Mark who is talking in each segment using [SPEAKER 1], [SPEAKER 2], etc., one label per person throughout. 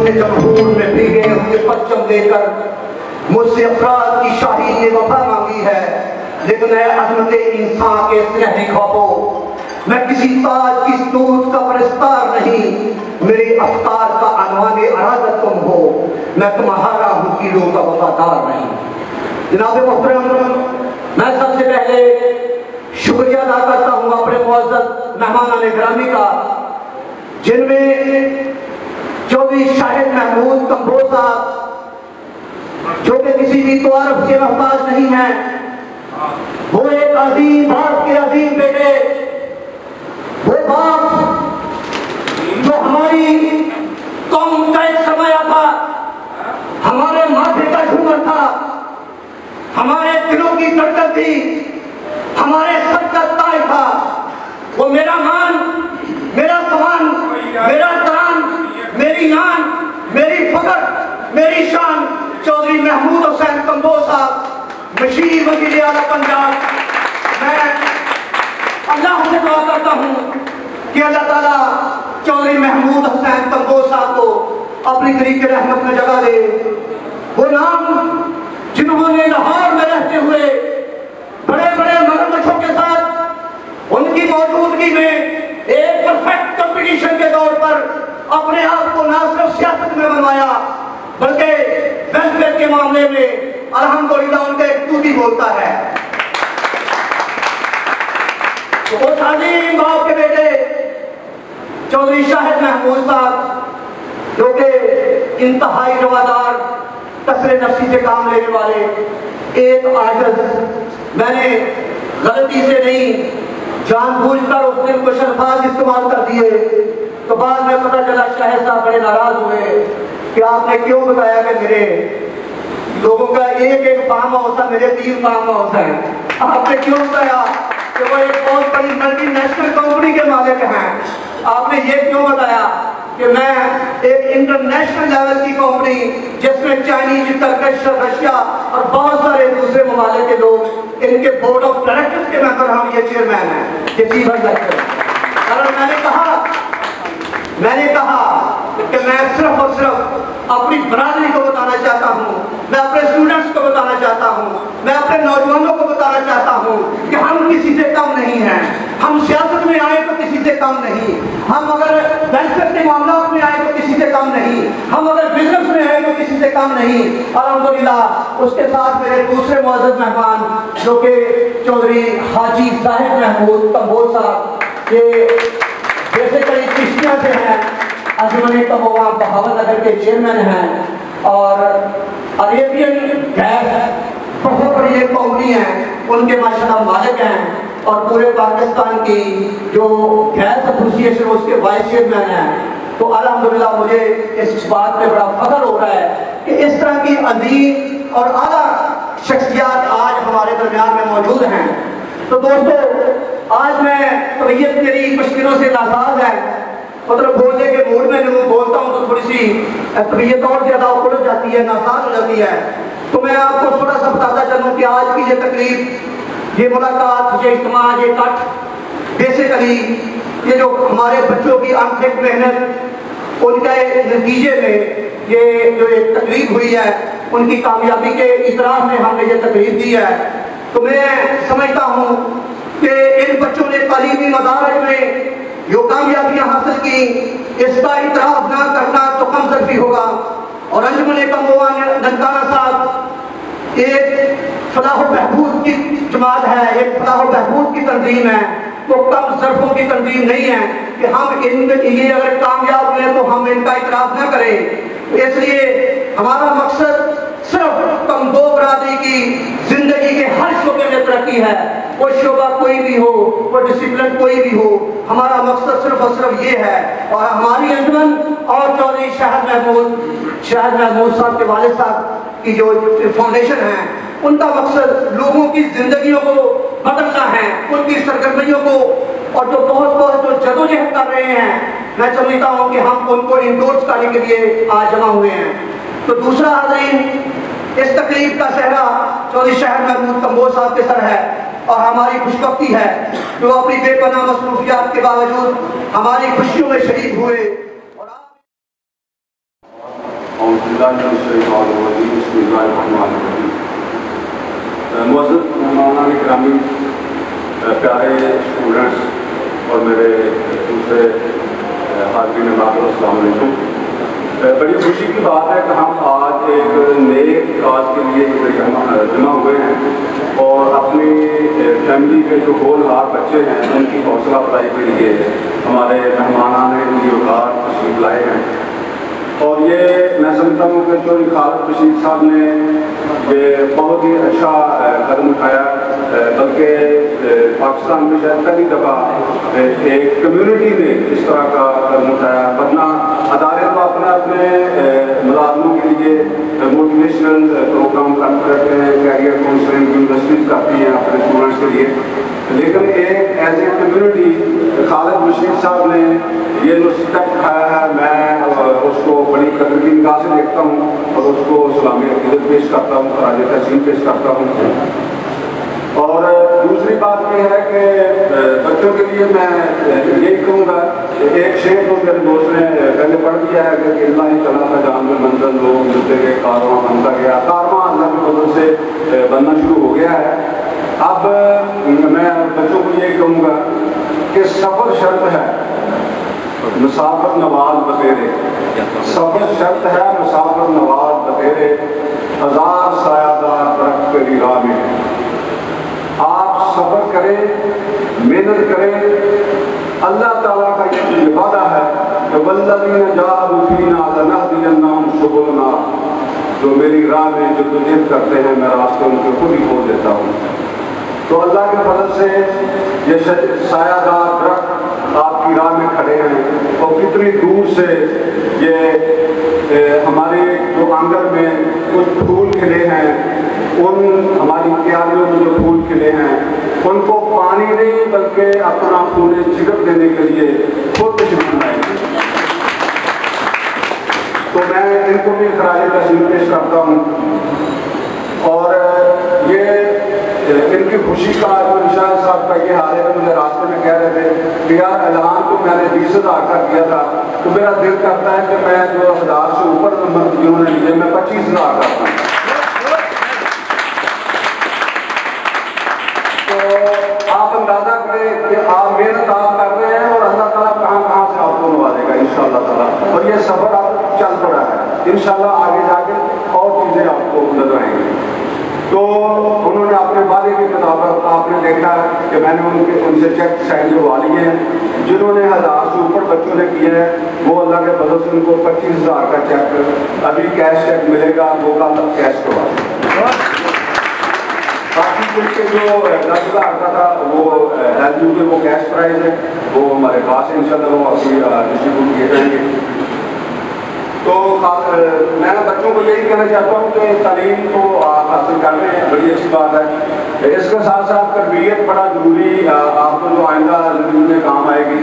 [SPEAKER 1] जश्न जमहूर में भीगे हुए परचम लेकर मुझसे अफराद की शाही ने वफा मांगी है, लेकिन अजमत इंसान के स्नेही ख्वाबों मैं किसी ताज की स्तूत का परस्तार नहीं, मेरी अफ्तार का अनवाने अरादत तुम हो, मैं तुम्हारा हूँ कीलों का वफादार नहीं। जनाब मोहतरम, मैं सबसे पहले शुक्रिया अदा करता हूँ अपने मुअज़्ज़ज़ मेहमानान गिरामी का, जिनमें चौधरी शाहिद महमूद कंबोज साहब, जो कि किसी भी तारीफ के मोहताज नहीं है, वो एक अजीम बाप के अजीम बेटे, वो बाप जो हमारी कौम का एक समय था, हमारे माथे का झूमर था, हमारे दिलों की धड़कन थी, हमारे सर का ताज था। वो मेरा मान, मेरा समान, मेरा तरान, मेरी आन, मेरी फख्र, मेरी शान चौधरी महमूद हुसैन कंबोज साहब, मशीर वज़ीर आला पंजाब। मैं अल्लाह से दुआ करता हूँ कि अल्लाह ताला चौधरी महमूद हुसैन कंबोज साहब को अपनी तरीके रहमत में जगह दे। वो नाम जिन्होंने लाहौर में रहते हुए बड़े बड़े मगरमच्छों के साथ उनकी मौजूदगी में एक परफेक्ट कंपटीशन के तौर पर अपने आप को न सिर्फ सियासत में बनवाया, बल्कि वेलफेयर के मामले में अल्हम्दुलिल्लाह उनका एक टूटी बोलता है। तो वो अजीम बाप के बेटे चौधरी शाहिद महमूद साहब, जो कि इंतहाई रवादार, कसरे नफ्सी से काम लेने वाले एक आजिज़, मैंने गलती से नहीं जानबूझकर उस दिन कुछ अल्फाज इस्तेमाल कर दिए, तो बाद में पता चला शाहिद साहब बड़े नाराज हुए कि आपने क्यों बताया कि मेरे लोगों का एक एक फार्म हाउस है, मेरे 3 फार्म हाउस हैं। आपने क्यों बताया कि वो एक बहुत बड़ी मल्टीनेशनल कंपनी के मालिक हैं। आपने ये क्यों बताया कि मैं एक इंटरनेशनल लेवल की कंपनी, जिसमें चाइनीज, टर्किश, रशिया और बहुत सारे दूसरे ममालिक के लोग, इनके बोर्ड ऑफ डायरेक्टर्स के मेंबर, हम ये चेयरमैन हैं, ये चीफ एग्जीक्यूटिव। और मैंने कहा कि मैं सिर्फ और सिर्फ अपनी बरादरी को बताना चाहता हूँ, मैं अपने स्टूडेंट्स को बताना चाहता हूँ, मैं अपने नौजवानों को बताना चाहता हूँ कि हम किसी से कम नहीं हैं। हम सियासत में आए तो किसी से कम नहीं, हम अगर वेलफेयर के मामलों में आए तो किसी से कम नहीं, हम अगर बिजनेस में आए तो किसी से कम नहीं। अल्हम्दुलिल्लाह उसके साथ मेरे दूसरे मुअज़्ज़ज़ मेहमान, जो कि चौधरी हाजी साहिब महमूद कंबोज साहब, ये बेसिकली चिश्तिया से हैं, अंजुमन तमोगा बहावत नगर के चेयरमैन हैं, और अरेबियन गैस बहुत बड़ी एक कंपनी है, उनके माशाअल्लाह मालिक हैं, और पूरे पाकिस्तान की जो गैस एसोसिएशन उसके वाइस चेयरमैन हैं। तो अल्हम्दुलिल्लाह मुझे इस बात पे बड़ा फख्र हो रहा है कि इस तरह की अजीम और आला शख्सियत आज हमारे दरमियान में मौजूद हैं। तो दोस्तों, आज मैं तबीयत मेरी कुछ दिनों से नासाज है, मतलब बोलने के मूड में जब बोलता हूँ तो थोड़ी सी तबीयत और ज़्यादा उखड़ जाती है, नासाज हो जाती है। तो मैं आपको थोड़ा सा बताता चलूँ कि आज की ये तकरीब, ये मुलाकात, ये इज्तिमा, ये इकट्ठ, बेसिकली ये जो हमारे बच्चों की अनथक मेहनत, उनके नतीजे में ये जो एक तकरीब हुई है, उनकी कामयाबी के इतराफ़ में हमने ये तकरीब दी है। तो मैं समझता हूँ कि इन बच्चों ने तालीमी मदारज में जो कामयाबियाँ हासिल की, इसका इतराफ़ ना करना तो कम ज़रूरी होगा। और अंजुमन कमोआ ननकाना साहब एक फलाह बहबूद की जमात है, एक फलाह बहबूद की तंजीम है, वो कम ज़रफ़ों की तंजीम नहीं है कि हम ये अगर कामयाब हुए तो हम इनका इतराफ़ न करें। इसलिए हमारा मकसद सिर्फ कम दो बरादरी की जिंदगी के हर शोबे में तरक्की है, वो शोबा कोई भी हो, वो डिसिप्लिन कोई भी हो, हमारा मकसद सिर्फ और सिर्फ ये है। और हमारी अंजुमन और चौधरी शाहिद महमूद साहब के वालिद साहब की जो फाउंडेशन है, उनका मकसद लोगों की जिंदगियों को बदलना है, उनकी सरगर्मियों को, और जो बहुत जो जदोजहद कर रहे हैं, मैं समझता हूँ कि हम उनको इंडोर्स करने के लिए आज जमा हुए हैं। तो दूसरा हाज़रीन, इस तकलीफ का सहरा चौधरी शाहिद महमूद कंबोज साहब के सर है, और हमारी खुशबख्ती है जो अपनी बेपनाह मसरूफियात के बावजूद हमारी खुशियों में शरीक हुए। और
[SPEAKER 2] معزز مہمانان گرامی، پیارے اسٹوڈنٹس اور میرے دوسرے حاضرین ناظرین، السلام علیکم۔ بڑی خوشی کی بات ہے کہ ہم آج ایک نیک کاج کے لیے جمع ہوئے ہیں اور اپنی فیملی کے جو ہولہار بچے ہیں ان کی حوصلہ افزائی کے لیے ہمارے مہمانان اوقات تشریف لائے ہیں۔ اور یہ میں سمجھتا ہوں کہ جو خالد بشیر صاحب نے یہ بہت ہی اچھا قدم اٹھایا، بلکہ پاکستان میں شاید پہلی دفعہ ایک کمیونٹی نے اس طرح کا قدم اٹھایا، ورنہ ادارے تو اپنے ملازموں کے لیے موٹیویشنل پروگرام کرتے رہتے ہیں، کیریئر کاؤنسلنگ یونیورسٹیز کرتی ہیں اپنے اسٹوڈنٹس کے لیے، لیکن ایک ایز اے کمیونٹی خالد بشیر صاحب نے یہ جو اسٹیپ اٹھایا ہے، میں اس کو بڑی قدر کی نگاہ سے دیکھتا ہوں اور اس کو سلامی عقیدت پیش کرتا ہوں، خراج تحسین پیش کرتا ہوں۔ اور دوسری بات یہ ہے کہ بچوں کے لیے میں یہی کہوں گا کہ ایک شعر تو میرے دوست نے پہلے پڑھ دیا ہے کہ اللہ ہی چلا تھا جان میں منزل، لوگ ملتے گئے، کارواں بنتا گیا، کارواں اللہ کی فضل سے بننا شروع ہو گیا ہے۔ اب میں بچوں کو یہ کہوں گا کہ سفر شرط ہے، مسافر نواز بتیرے، سفر شرط ہے، مسافر نواز بتیرے، ہزار سایہ دار درخت تیری راہ میں۔ آپ سفر کریں، محنت کریں، اللہ تعالیٰ کا یہ وعدہ ہے کہ والذین جاہدوا فینا لنہدینہم سبلنا، جو میری راہ میں جدوجہد کرتے ہیں میں راستے ان کے خود ہی کھول دیتا ہوں۔ تو اللہ کے فضل سے یہ سایہ دار درخت آپ کی راہ میں کھڑے ہیں، اور کتنی دور سے یہ ہمارے جو آنگن میں کچھ پھول کھلے ہیں، ان ہماری کیاریوں میں جو پھول کھلے ہیں ان کو پانی نہیں بلکہ اپنا خون جگر دینے کے لیے خود تشریف لائیں گے۔ تو میں ان کو بھی خراج تحسین پیش کرتا ہوں، اور یہ ان کی خوشی کا نشان صاحب کا یہ حال ہے کہ مجھے راستے میں کہہ رہے تھے کہ یار اعلان تو میں نے 20,000 کا کیا تھا، تو میرا دل کرتا ہے کہ میں جو 1000 سے اوپر نمبر جنہوں نے لیے میں 25,000 کرتا ہوں۔ تو آپ اندازہ کریں کہ آپ محنت آپ کر رہے ہیں اور اللہ تعالیٰ کہاں کہاں سے آپ کو نوازے گا انشاءاللہ تعالیٰ، اور یہ سفر آپ چل پڑا ہے، انشاءاللہ آگے جا کے اور چیزیں آپ کو نظر آئیں گی۔ تو انہوں نے اپنے والے کی کتابیں آپ نے دیکھا کہ میں نے ان سے چیک سائن کروا لیے ہیں، جنہوں نے 1000 سے اوپر بچوں نے کیے ہیں وہ اللہ کے فضل سے ان کو 25,000 کا چیک ابھی کیش چیک ملے گا، وہ کل کیش کروا دیں۔ باقی کچھ کے جو 10,000 کا تھا وہ ایل یو کے وہ کیش پرائز ہے، وہ ہمارے پاس ہے، انشاءاللہ وہ ابھی ڈسٹریبیوٹ کیے جائیں گے۔ تو میں بچوں کو یہی کہنا چاہتا ہوں کہ تعلیم تو آپ حاصل کر رہے ہیں، بڑی اچھی بات ہے، اس کے ساتھ ساتھ تربیت بڑا ضروری آپ کو جو آئندہ زندگی میں کام آئے گی،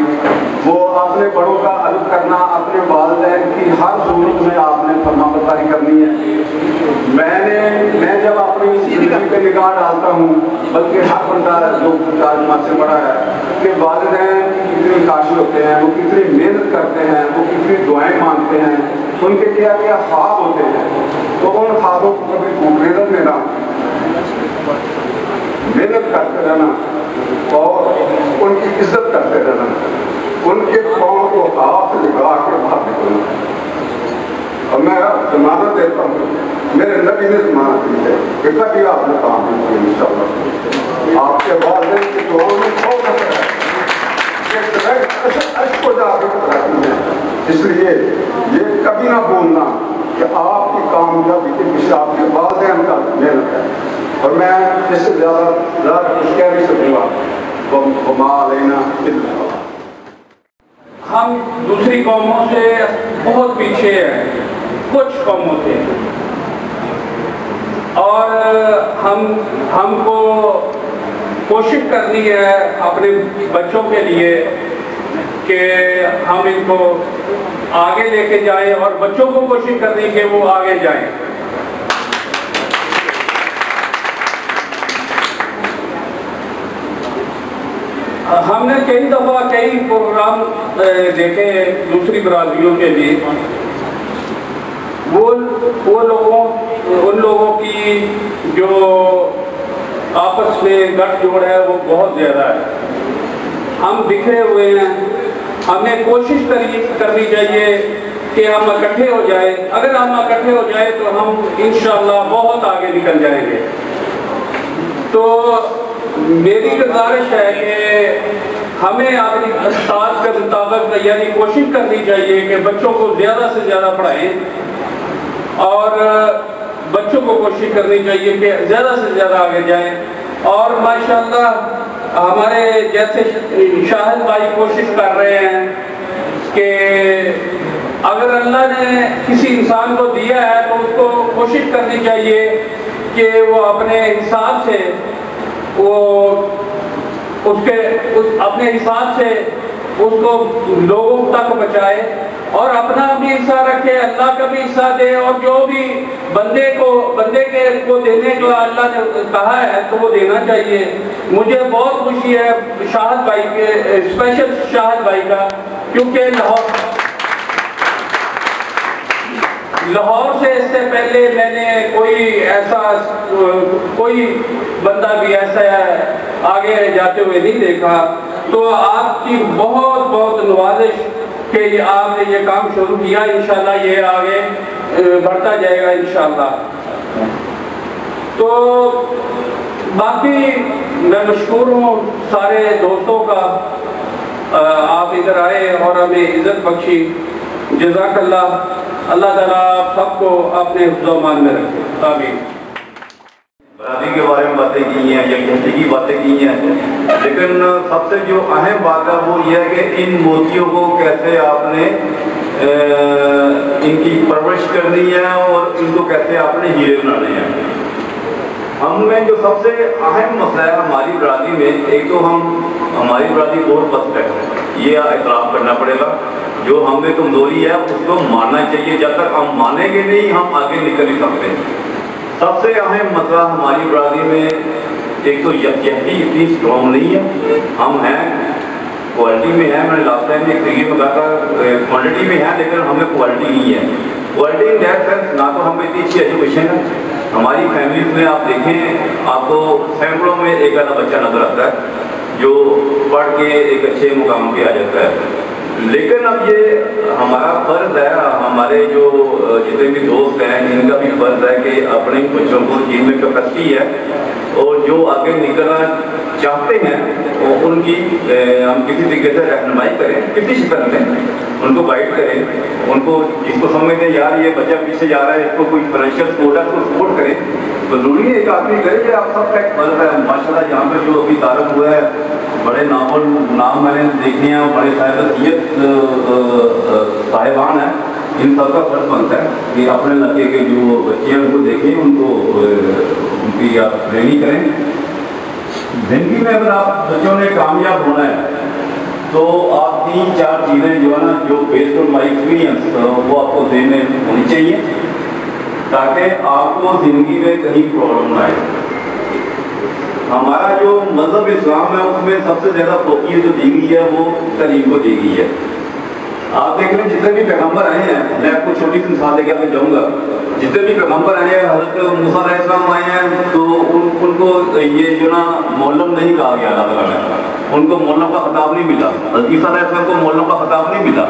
[SPEAKER 2] وہ اپنے بڑوں کا ادب کرنا، اپنے والدین کی ہر ضرورت میں آپ نے فرما برداری کرنی ہے۔ میں جب اپنی زندگی پہ نگاہ ڈالتا ہوں، بلکہ ہر بندہ جو تعلیمات سے بڑا ہے کہ والدین کتنی کاشی ہوتے ہیں، وہ کتنی محنت کرتے ہیں، وہ کتنی دعائیں مانگتے ہیں، ان کے کیا کیا خواب ہوتے ہیں، تو ان خوابوں کو کبھی ٹوٹنے نہ دینا، محنت کرتے رہنا اور ان کی عزت کرتے رہنا، ان کے پاؤں کو ہاتھ لگا کے باہر نکلنا۔ اور میں ضمانت دیتا ہوں، میرے نبی نے ضمانت دی ہے کہ کبھی آپ نے کام نہیں کیا، انشاءاللہ آپ کے والدین کی دعاؤں میں بہت اثر ہے، عشق کو جا کے رکھتی ہے۔ اس لیے یہ کبھی نہ بولنا کہ آپ کی کامیابی کے پیچھے آپ کے والدین کا محنت ہے، اور میں اس سے زیادہ کچھ کہہ نہیں سکوں گا۔ وما علینا الا البلاغ۔
[SPEAKER 3] ہم دوسری قوموں سے بہت پیچھے ہیں، کچھ قوموں سے، اور ہم کو کوشش کرنی ہے اپنے بچوں کے لیے کہ ہم ان کو آگے لے کے جائیں، اور بچوں کو کوشش کرنی کہ وہ آگے جائیں۔ ہم نے کئی دفعہ کئی پروگرام دیکھے دوسری برادریوں کے لیے، उन लोगों की जो आपस में गठजोड़ है वो बहुत ज़्यादा है। हम बिखरे हुए हैं, हमें कोशिश करनी चाहिए कि हम इकट्ठे हो जाए। अगर हम इकट्ठे हो जाए तो हम इंशाअल्लाह बहुत आगे निकल जाएंगे। तो मेरी गुजारिश है कि हमें अपनी उस्ताद के मुताबिक यानी कोशिश करनी चाहिए कि बच्चों को ज़्यादा से ज़्यादा पढ़ाएं और बच्चों को कोशिश करनी चाहिए कि ज़्यादा से ज़्यादा आगे जाएं। और माशाअल्लाह हमारे जैसे शाहिद भाई कोशिश कर रहे हैं कि अगर अल्लाह ने किसी इंसान को दिया है तो उसको कोशिश करनी चाहिए कि वो अपने हिसाब से अपने हिसाब से उसको लोगों तक पहुँचाए और अपना भी हिस्सा रखे, अल्लाह का भी हिस्सा दे। और जो भी बंदे को देने को अल्लाह ने कहा है तो वो देना चाहिए। मुझे बहुत खुशी है शाहिद भाई के, स्पेशल शाहिद भाई का, क्योंकि लाहौर से इससे पहले मैंने कोई बंदा भी ऐसा आगे जाते हुए नहीं देखा। तो आपकी बहुत बहुत नवाजिश कि आपने ये काम शुरू किया, इंशाल्लाह ये आगे बढ़ता जाएगा इंशाल्लाह। तो बाकी मैं मशकूर हूँ सारे दोस्तों का, आप इधर आए और हमें इज्जत बख्शी। जज़ाकल्लाह। अल्लाह ताला आप सबको अपने हिफ्ज़-ओ-मान में रखे। आमीन।
[SPEAKER 2] बरादरी के बारे में बातें की हैं, यकजहती की बातें की हैं, लेकिन सबसे जो अहम बात है वो ये है कि इन मोतियों को कैसे आपने इनकी परवरिश करनी है और इनको कैसे आपने हीरे बनाने हैं। हमें जो सबसे अहम मसला है हमारी बरादरी में, एक तो हमारी बरादरी बहुत पस्त है, ये एतराफ़ करना पड़ेगा। जो हमें कमजोरी है उसको मानना चाहिए, जब तक हम मानेंगे नहीं हम आगे निकल नहीं सकते। सबसे अहम मसला हमारी बरादरी में एक तो यकजहती इतनी स्ट्रॉन्ग नहीं है। हम हैं क्वालिटी में है, मैंने लास्ट टाइम एक तरीके में कहा था क्वांटिटी में है लेकिन हमें क्वालिटी नहीं है। क्वालिटी इन दैट सेंस, ना तो हमें इतनी अच्छी एजुकेशन है, हमारी फैमिली में आप देखें आपको सैकड़ों में एक आधा बच्चा नजर आता है जो पढ़ के एक अच्छे मुकाम पे आ जाता है। लेकिन अब ये हमारा फर्ज है, हमारे जो जितने भी दोस्त हैं इनका भी फर्ज है कि अपने बच्चों को जिनमें कैपेसिटी है और जो आगे निकलना चाहते हैं और उनकी हम किसी तरीके से रहनुमाई करें, किसी शक्ल में उनको गाइड करें, उनको जिसको समझते यार ये बच्चा पीछे जा रहा है, इसको कोई फाइनेंशियल सपोर्ट है उसको सपोर्ट करें। तो जरूरी है एक आदमी करे कि आप सबका एक फर्ज है। माशाल्लाह यहाँ पर जो अभी तारुफ हुआ है, बड़े नाम मैंने देखे हैं, बड़े साहिब साहिबान हैं, इन सबका फर्ज बनता है कि अपने लड़के के जो बच्चे हैं उनको देखें, उनकी आप ट्रेनिंग करें। जिंदगी में अगर आप बच्चों ने कामयाब होना है तो आप 3-4 चीज़ें जो है ना, जो बेस्ड ऑन माई एक्सपीरियंस वो आपको देने होनी चाहिए ताकि आपको ज़िंदगी में कहीं प्रॉब्लम ना आए। हमारा जो मज़हब इस्लाम है उसमें सबसे ज़्यादा तौक़ीर जो दी गई है वो तालीम को दी गई है। आप देख लें जितने भी पैगम्बर आए हैं, मैं आपको छोटी सी मिसाल लेकर मैं जाऊँगा, जितने भी पैगम्बर आए हैं, हज़रत मूसा अलैहिस्सलाम आए हैं तो उनको ये जो ना मोहल्लम नहीं कहा गया अल्लाह ताला ने, उनको मोहल्लम का खिताब नहीं मिला। हज़रत ईसा अलैहिस्सलाम को मोहल्लम का खिताब नहीं मिला,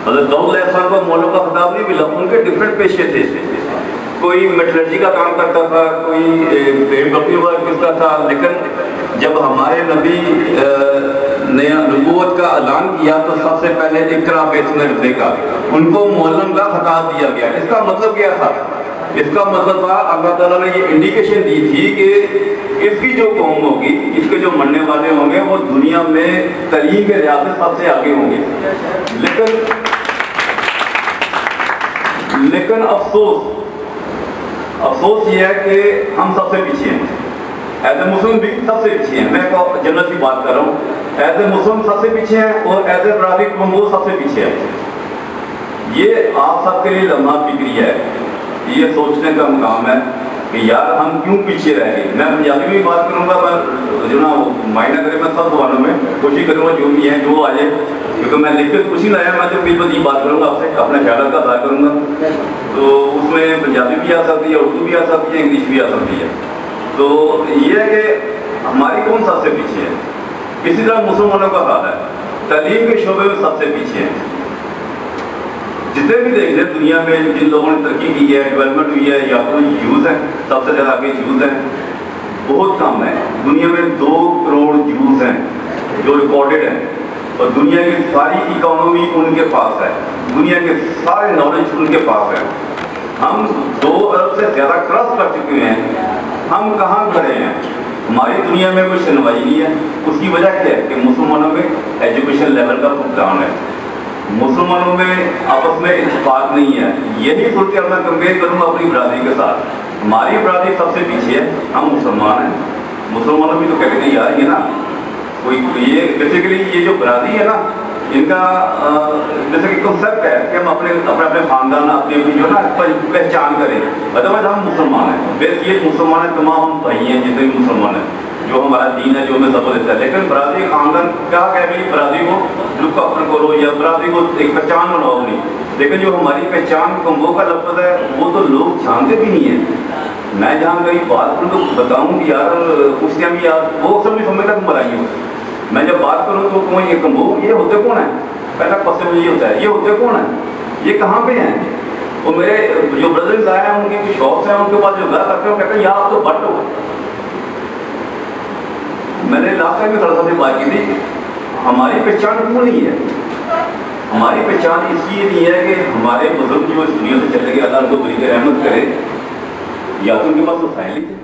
[SPEAKER 2] हज़रत दाऊद अलैहिस्सलाम को मोहल्लम का खिताब नहीं मिला। उनके डिफरेंट पेशे थे, कोई मेटलर्जी का काम करता था, कोई भेड़ बकरियों का किसका था। लेकिन जब हमारे नबी ने नबूवत का ऐलान किया तो सबसे पहले इकरा बिस्मि रब्बिका, उनको मुअल्लिम का खिताब दिया गया। इसका मतलब क्या था? इसका मतलब था अल्लाह ताला ने ये इंडिकेशन दी थी कि इसकी जो कौम होगी, इसके जो मरने वाले होंगे वो दुनिया में तलीम के लिहाज से सबसे आगे होंगे। लेकिन अफसोस ये है कि हम सबसे पीछे हैं। एज ए मुस्लिम भी सबसे पीछे हैं। मैं जन्नत की बात कर रहा हूँ, एज ए मुस्लिम सबसे पीछे हैं और एज ए बरादरी वो सबसे पीछे है। ये आप सबके लिए लम्हा फिक्रिया है, ये सोचने का मुकाम है कि यार हम क्यों पीछे रह गए। मैं पंजाबी में बात करूँगा, मैं जो ना मायना करे मैं सब जबानों में कोशिश करूँगा जो भी है जो आ जाए। क्योंकि मैं लिख के कुछ नहीं लाया, मैं जब बिल्कुल ये बात करूँगा आपसे अपने ख्याल का अदा करूँगा, तो उसमें पंजाबी भी आ सकती है, उर्दू भी आ सकती है, इंग्लिश भी आ सकती है। तो ये है कि हमारी कौन सबसे पीछे है? इसी तरह मुसलमानों का हाल है, तालीम के शोबे में सबसे पीछे हैं। जितने भी देख लें दुनिया में जिन लोगों ने तरक्की की है, डेवलपमेंट हुई है, या तो यूथ है, सबसे ज़्यादा आगे यूथ है, बहुत कम है। दुनिया में 2 करोड़ यूथ हैं जो रिकॉर्डेड हैं, और दुनिया की सारी इकोनॉमी उनके पास है, दुनिया के सारे नॉलेज उनके पास है। हम 2 अरब से ज़्यादा क्रॉस कर चुके हैं, हम कहाँ खड़े हैं? हमारी दुनिया में कोई सुनवाई नहीं है। उसकी वजह क्या है? कि मुसलमानों में एजुकेशन लेवल का भुगतान है, मुसलमानों में आपस में इत्तेफाक नहीं है। यही सूरत मैं कंपेयर करूँगा अपनी बरादरी के साथ। हमारी बरादरी सबसे पीछे है, हम मुसलमान हैं। मुसलमानों की तो कैटेगरी आ रही है ना, कोई ये बेसिकली ये जो बरादरी है ना, इनका जैसे कि कंसेप्ट है कि हम अपने अपने खानदान अपनी जो ना पहचान करें, अदरवाइज हम मुसलमान हैं। बेस ये मुसलमान है, तमाम हम भाई हैं जितने भी मुसलमान हैं, जो हमारा दीन है, जो हमें सब देता है। लेकिन बरादरी खानदान क्या कह भी बरादरी को लुक अपन करो या बरादरी को एक पहचान बनाओ नहीं, लेकिन जो हमारी पहचान कम्बो का लफ्ज़ है वो तो लोग जानते भी नहीं है। मैं जहाँ कहीं बात करूँ तो बताऊँ कि यार उस टाइम यार वो सब भी समय तक मराई हो। मैं जब बात करूँ तो कोई ये कम्बो ये होते कौन है? पहला क्वेश्चन ये होता है, ये होते कौन है? ये कहाँ पे हैं? वो मेरे जो ब्रदर्स आए हैं, उनकी शॉप्स हैं, उनके पास जो घर करते हैं, वो कहते हैं यार आप तो बट हो। मैंने लास्ट टाइम में थोड़ा सा बात की थी, हमारी पहचान क्यों नहीं है? हमारी पहचान इसलिए नहीं है कि हमारे बुजुर्ग जो इस दुनिया से चले गए, अल्लाह उनको बड़ी रहमत करे, या तो उनके पास तो फैली थे,